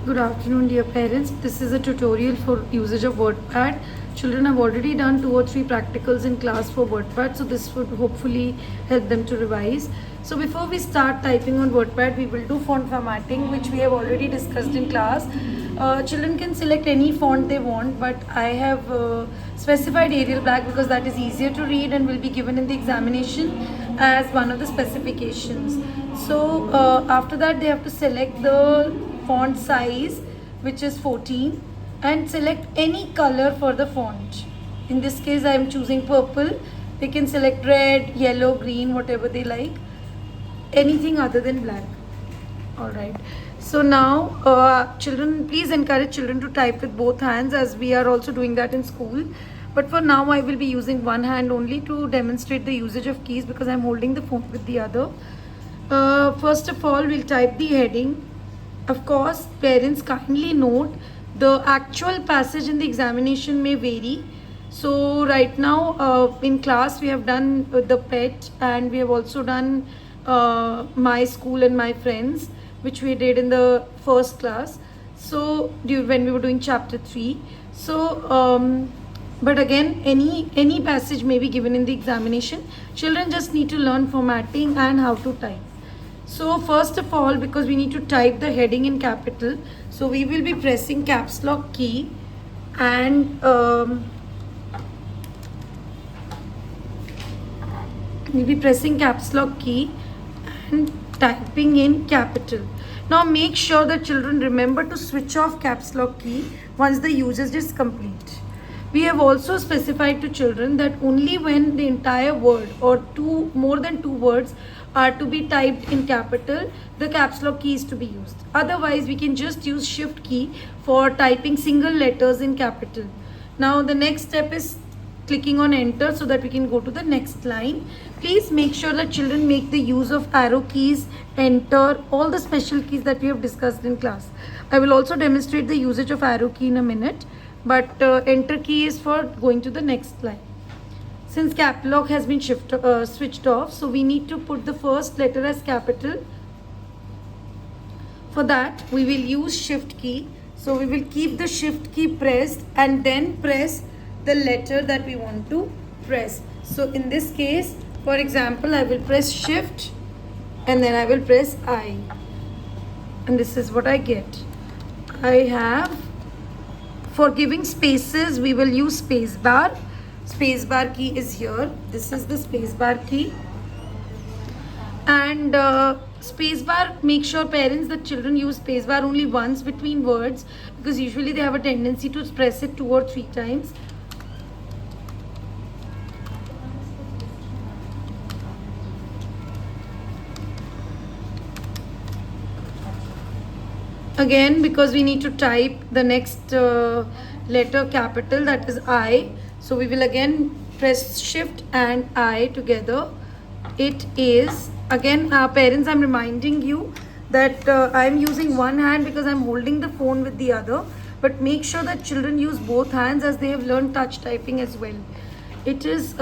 Good afternoon, dear parents. This is a tutorial for usage of WordPad. Children have already done 2 or 3 practicals in class for WordPad, so this would hopefully help them to revise. So before we start typing on WordPad, we will do font formatting, which we have already discussed in class. Children can select any font they want, but I have specified Arial Black because that is easier to read and will be given in the examination as one of the specifications. So after that, they have to select the font size, which is 14, and select any color for the font. In this case I am choosing purple. They can select red, yellow, green, whatever they like, anything other than black. All right, so now children, please encourage children to type with both hands, as we are also doing that in school. But for now I will be using one hand only to demonstrate the usage of keys, because I'm holding the phone with the other. First of all, we'll type the heading. Of course, parents, kindly note the actual passage in the examination may vary. So right now in class we have done the pet, and we have also done my school and my friends, which we did in the first class. So when we were doing chapter 3. So but again, any passage may be given in the examination. Children just need to learn formatting and how to type. So first of all, because we need to type the heading in capital, so we will be pressing caps lock key, and we'll be pressing caps lock key and typing in capital. Now make sure that children remember to switch off caps lock key once the usage is complete. We have also specified to children that only when the entire word or more than 2 words are to be typed in capital, the caps lock key is to be used. Otherwise, we can just use shift key for typing single letters in capital. Now the next step is clicking on enter so that we can go to the next line. Please make sure that children make the use of arrow keys, enter, all the special keys that we have discussed in class. I will also demonstrate the usage of arrow key in a minute, but enter key is for going to the next line. Since cap lock has been switched off, so we need to put the first letter as capital. For that, we will use shift key. So we will keep the shift key pressed and then press the letter that we want to press. So in this case, for example, I will press shift and then I will press I. And this is what I get. I have, for giving spaces, we will use space bar. Space bar key is here. This is the space bar key. And space bar, make sure parents that children use space bar only once between words, because usually they have a tendency to press it 2 or 3 times. Again, because we need to type the next letter capital, that is I. So we will again press shift and I together. It is, again parents, I'm reminding you that I'm using one hand because I'm holding the phone with the other. But make sure that children use both hands, as they have learned touch typing as well. It is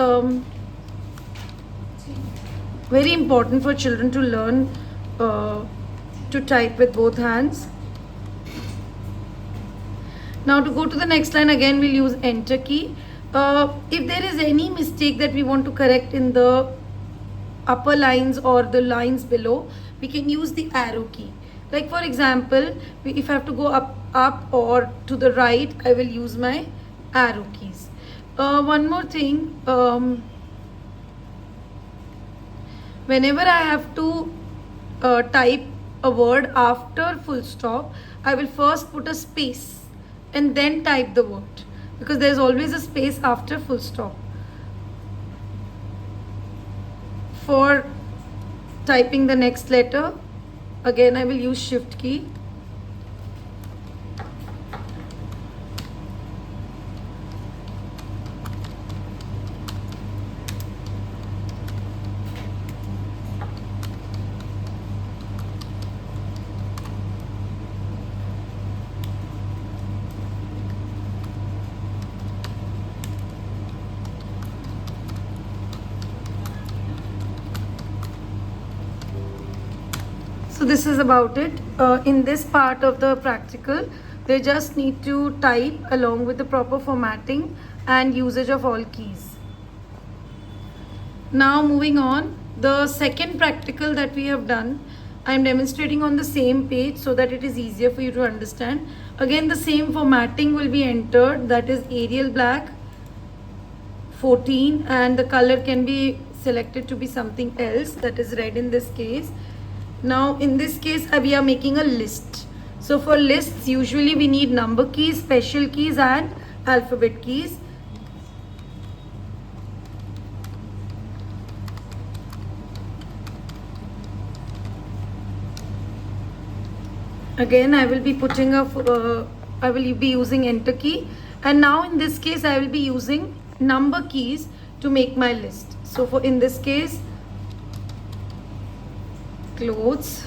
very important for children to learn to type with both hands. Now to go to the next line, again we'll use enter key. If there is any mistake that we want to correct in the upper lines or the lines below, we can use the arrow key. Like for example, if I have to go up or to the right, I will use my arrow keys. One more thing, whenever I have to type a word after full stop, I will first put a space and then type the word, because there is always a space after full stop. For typing the next letter, again I will use shift key. So this is about it. In this part of the practical, they just need to type along with the proper formatting and usage of all keys. Now moving on, the second practical that we have done, I am demonstrating on the same page so that it is easier for you to understand. Again, the same formatting will be entered, that is Arial black 14, and the color can be selected to be something else, that is red in this case. Now in this case we are making a list. So for lists usually we need number keys, special keys and alphabet keys. Again I will be putting I will be using enter key, and now in this case I will be using number keys to make my list. So for in this case, clothes,